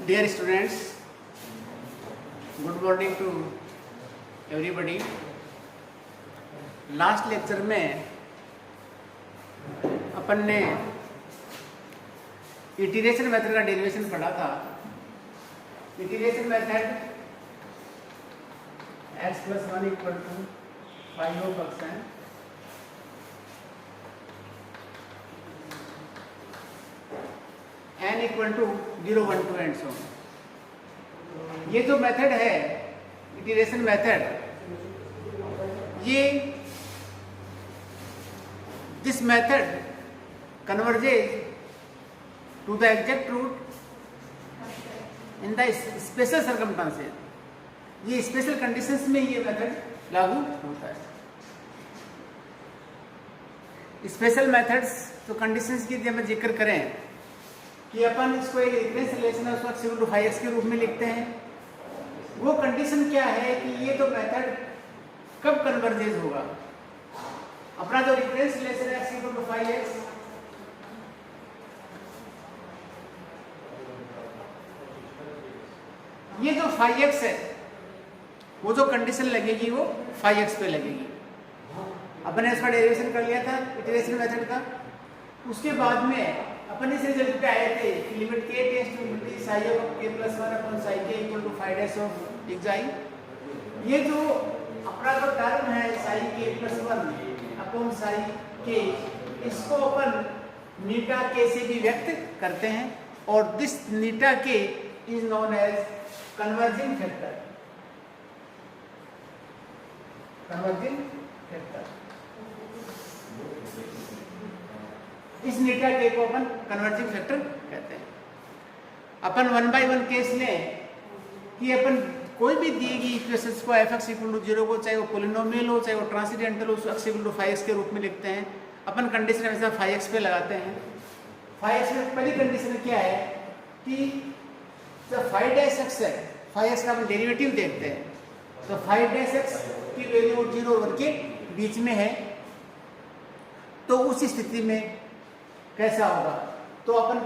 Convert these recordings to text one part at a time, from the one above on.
Dear students, good morning to everybody. Last lecture में अपन ने iteration method का derivation पढ़ा था। Iteration method x + 1 = 5% n = 0, 1, 2 and so on. ये जो मेथड है इटीरेशन मेथड, ये this method converges to the exact root in the special circumstances. ये स्पेशल कंडीशंस में ये मेथड लागू होता है। स्पेशल मेथड्स तो कंडीशंस की जब जिक्र करें कि अपन इसको एक रिफरेंस रिलेशन है, उसको x = 5x के रूप में लिखते हैं। वो कंडीशन क्या है कि ये तो मेथड कब कन्वर्जेज होगा? अपना जो रिफरेंस रिलेशन है x = 5x, ये जो 5x है वो जो कंडीशन लगेगी वो 5x पे लगेगी। अपन ने इसका डेरिवेशन कर लिया था इटरेशन मेथड का। उसके बाद में अपन इस रिजल्ट पे आए थे कि limit k tends to ∞ psi of k + 1 upon psi k = 5 of xi। ये जो अपना जो टर्म है psi k + 1 upon psi k, इसको अपन नीटा k से भी व्यक्त करते हैं और दिस नीटा k is known as converging factor. Converging factor, इस नीटा के को अपन कन्वर्जिंग फैक्टर कहते हैं। अपन 1/1 केस लें कि अपन कोई भी दी गई इक्वेशंस को f(x = 0) को, चाहे वो पोलिनोमियल हो चाहे वो ट्रांसेंडेंटल हो, उसको x = 5x के रूप में लिखते हैं। अपन कंडीशन हमेशा 5x पे लगाते हैं। 5x में पहली कंडीशन क्या है कि जब 5'x है, 5x का अपन डेरिवेटिव देखते हैं तो 5'x की वैल्यू 0 और 1 के बीच में है, तो उस स्थिति में कैसा होगा? तो अपन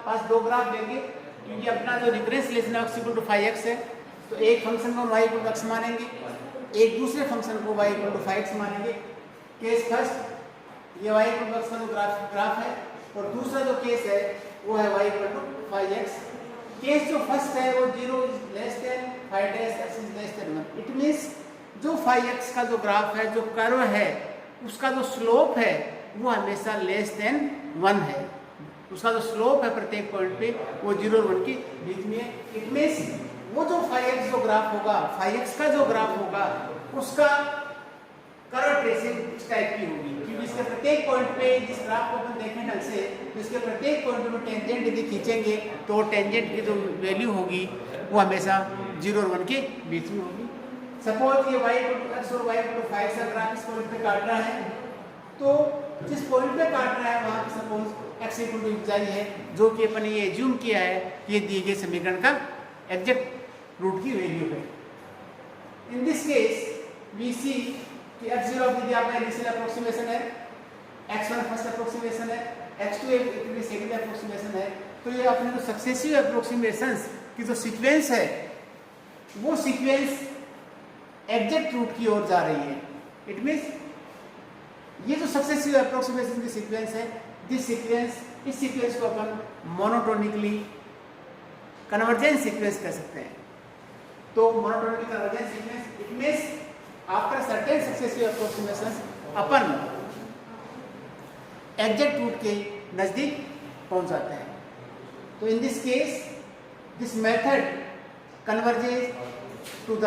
पास दो ग्राफ लेंगे, क्योंकि अपना जो रिफरेंस रिलेशन x = 5x है, तो एक फंक्शन को y = x मानेंगे, एक दूसरे फंक्शन को y = 5x मानेंगे। केस फर्स्ट ये y = x का जो ग्राफ है, और दूसरा जो केस है वो है y = 5x। केस जो फर्स्ट है वो 0 < 5'x < 1। इट मीन्स जो 5x का जो ग्राफ है, जो कर्व है, उसका जो स्लोप है वो हमेशा <1 है। उसका जो स्लोप है प्रत्येक पॉइंट पे वो 0 और 1 के बीच में है। इट मीन्स वो जो 5x जो ग्राफ होगा, 5x का जो ग्राफ होगा, उसका कर्व ट्रेसिंग इस टाइप की होगी, क्योंकि इसके प्रत्येक पॉइंट पे जिस ग्राफ को अपन देखें ढंग से, इसके प्रत्येक पॉइंट पे टेंजेंट यदि खींचेंगे तो टेंजेंट की जो वैल्यू होगी वो हमेशा 0 और 1 के बीच में होगी। सपोज ये y = x और y = 5 का ग्राफ इस पॉइंट पे काट रहा है, तो जिस पॉइंट पे काट रहा है वहां पे सपोज x = xi है, जो कि अपन ये एज्यूम किया है ये दिए गए समीकरण का एग्जैक्ट रूट की वैल्यू है। इन दिस केस वी सी कि x0 यदि आपका इनिशियल अप्रोक्सीमेशन है, x1 फर्स्ट अप्रोक्सीमेशन है, x2 एक सेकंड अप्रोक्सीमेशन है, तो ये अपने जो सक्सेसिव अप्रोक्सीमेशंस की जो सीक्वेंस है वो सीक्वेंस एग्जैक्ट रूट की ओर जा रही है। इट मींस ये जो सक्सेसिव अप्रोक्सीमेशन की सीक्वेंस है, इस सीक्वेंस को अपन मोनोटोनिकली कन्वर्जेंस सीक्वेंस कह सकते हैं। तो monotonically convergence sequence, it means after certain successive approximations अपन एग्जैक्ट रूट के नजदीक पहुंच जाते हैं। तो in this case this method converges to the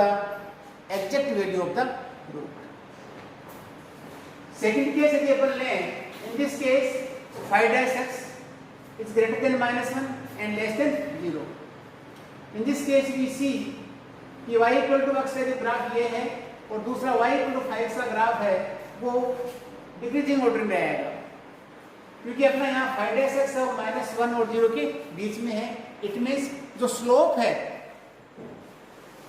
exact value of the root. Second case यदि अपन लें, in this case 5'x is greater than -1 and less than 0। in this case we see कि y = x का जो graph ये है और दूसरा y = 5 का ग्राफ है, वो डिक्रीजिंग ऑर्डर में आएगा, क्योंकि अपना यहाँ 5'x और -1 और 0 के बीच में है। इट मीन्स जो स्लोप है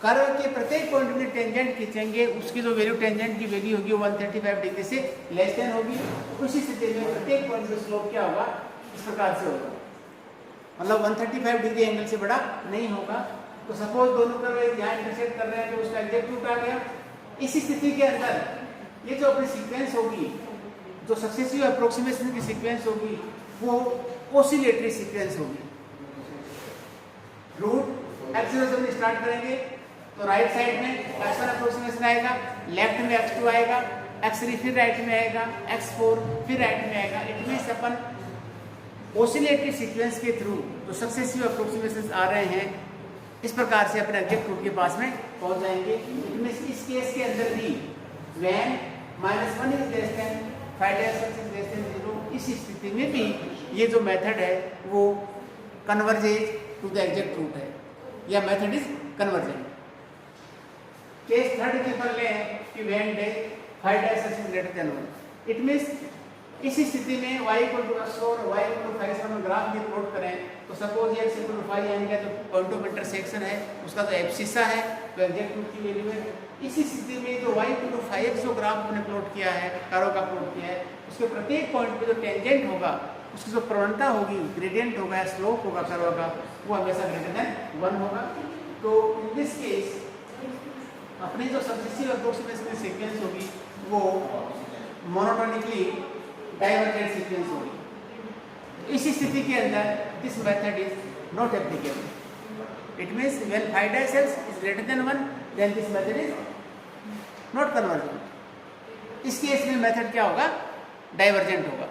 कर्व के प्रत्येक पॉइंट में टेंजेंट खींचेंगे, उसकी जो वैल्यू टेंजेंट की वैल्यू होगी 135 डिग्री से < होगी। उसी स्थिति में प्रत्येक पॉइंट पे स्लोप क्या होगा, इस प्रकार से होगा। मतलब 135 डिग्री एंगल से बड़ा नहीं होगा। तो सपोज दोनों कर्व यहाँ इंटरसेक्ट कर रहे हैं तो उसका एग्जैक्ट रूट आ गया। इस स्थिति के अंदर ये जो अपनी सीक्वेंस होगी, जो सक्सेसिव अप्रोक्सीमेशन की सीक्वेंस होगी, वो ओसिलेटरी सीक्वेंस होगी। रूट x0 से हम स्टार्ट करेंगे तो राइट साइड में x1 अप्रोक्सीमेशन आएगा, लेफ्ट में x2 आएगा, x3 फिर राइट में आएगा, x4 फिर राइट में आएगा। It means upon oscillatory sequence के थ्रू जो सक्सेसिव अप्रोक्सीमेशन आ रहे हैं, इस प्रकार से अपने एग्जैक्ट रूट के पास में पहुंच जाएंगे। इट मींस इस केस के अंदर भी when -1 is less than 5 is less than 0, इस स्थिति में भी ये जो मेथड है वो converges to the exact root है, या method is convergent. Case third के पर ले कि when 5 is greater than 1, it means इस स्थिति में y x और y 5 से हम ग्राफ भी प्लॉट करें तो सपोज ये x 5 आएंगे तो पॉइंट ऑफ इंटरसेक्शन है, उसका तो एब्सिसा है, तो एग्जैक्ट रूट की वैल्यू है। इस स्थिति में जो y 5 जो ग्राफ हमने प्लॉट किया है, कर्व का प्लॉट किया है, उसके प्रत्येक पॉइंट पे जो टेंजेंट होगा, उसकी जो प्रवणता होगी, ग्रेडियंट होगा या स्लोप होगा कर्व का, वो हमेशा ग्रेटर देन 1 होगा। तो इन दिस केस अपनी जो सक्सेसिव अप्रोक्सीमेशन सीक्वेंस होगी वो मोनोटोनिकली डाइवर्जेंट सीक्वेंस होगी। इस स्थिति के अंदर this method is not applicable. It means when 5 is greater than 1 then this method is not convergent. इस केस में मेथड क्या होगा? डाइवर्जेंट होगा।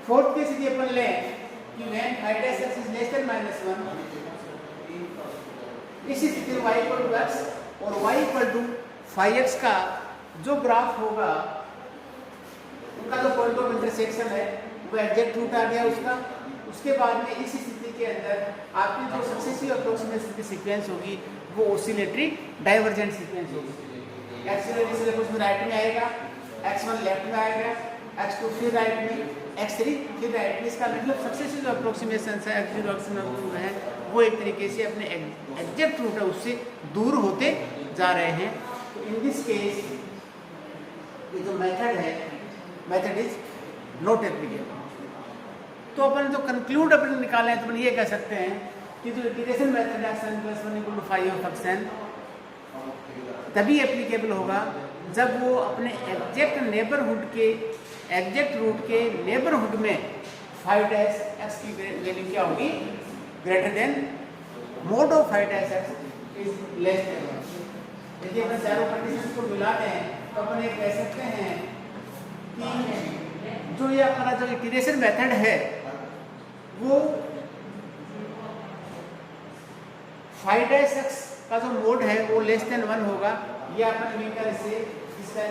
फोर्थ केस यदि अपन लें कि व्हेन 5 इज लेस देन -1, इस स्थिति में y x और y 5x का जो ग्राफ होगा, उनका जो पॉइंट ऑफ इंटरसेक्शन है वो एग्जैक्ट रूट आ गया उसका। उसके बाद में इस स्थिति के अंदर आपकी जो सक्सेसिव अप्रोक्सीमेशन की सीक्वेंस होगी वो ओसिलेटरी डाइवर्जेंट सीक्वेंस होगी। x0 इसलिए कुछ राइट में आएगा, x1 लेफ्ट में आएगा, x2 फिर राइट में, x3 फिर राइट में। इसका मतलब सक्सेसिव अप्रोक्सीमेशन है x0 x1 है वो एक तरीके से अपने एग्जैक्ट रूट है उससे दूर होते जा रहे हैं। तो इन दिस केस ये जो मेथड है, मेथड इज नॉट एप्लीकेबल। तो अपन जो कंक्लूड अपन निकाले हैं तो अपन ये कह सकते हैं कि जो इंटीग्रेशन मेथड है x n + 1 = 5 of xn तभी एप्लीकेबल होगा जब वो अपने एग्जैक्ट नेबरहुड के एग्जैक्ट रूट के नेबरहुड में 5 x की वैल्यू क्या होगी? Greater than mod of 5 x is less than 1। यदि अपन चारों कंडीशंस को मिला दें तो अपन ये कह सकते हैं कि जो ये अपना जो इटरेशन मेथड है वो 5 x का जो मोड है वो लेस देन 1 होगा। ये अपन मिलकर इसे इसका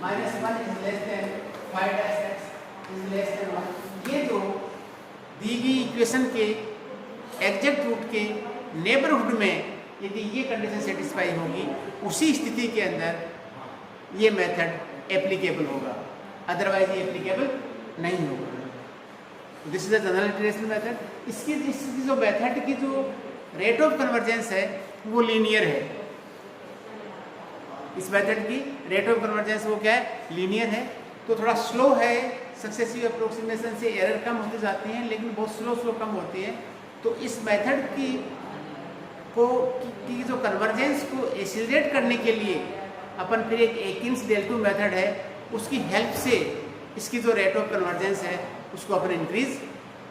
-1 is less than 5 x is less than 1। ये जो दी गई इक्वेशन के एग्जैक्ट रूट के नेबरहुड में यदि ये कंडीशन सेटिस्फाई होगी, उसी स्थिति के अंदर ये मेथड एप्लीकेबल होगा, अदरवाइज ये एप्लीकेबल नहीं होगा। This is the general iteration method. इसकी जो मेथड की जो रेट ऑफ कन्वर्जेंस है वो लीनियर है। इस मेथड की रेट ऑफ कन्वर्जेंस वो क्या है? लीनियर है। तो थोड़ा स्लो है, सक्सेसिव अप्रोक्सीमेशन से एरर कम होती जाती हैं लेकिन बहुत स्लो कम होती है। तो इस मेथड की जो कन्वर्जेंस को एक्सीलरेट करने के लिए अपन फिर एक एकिन्स डेल्टू मेथड है उसकी हेल्प से इसकी जो रेट ऑफ कन्वर्जेंस है उसको अपन इंक्रीज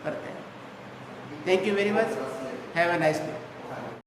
करते हैं। Thank you very much, have a nice day.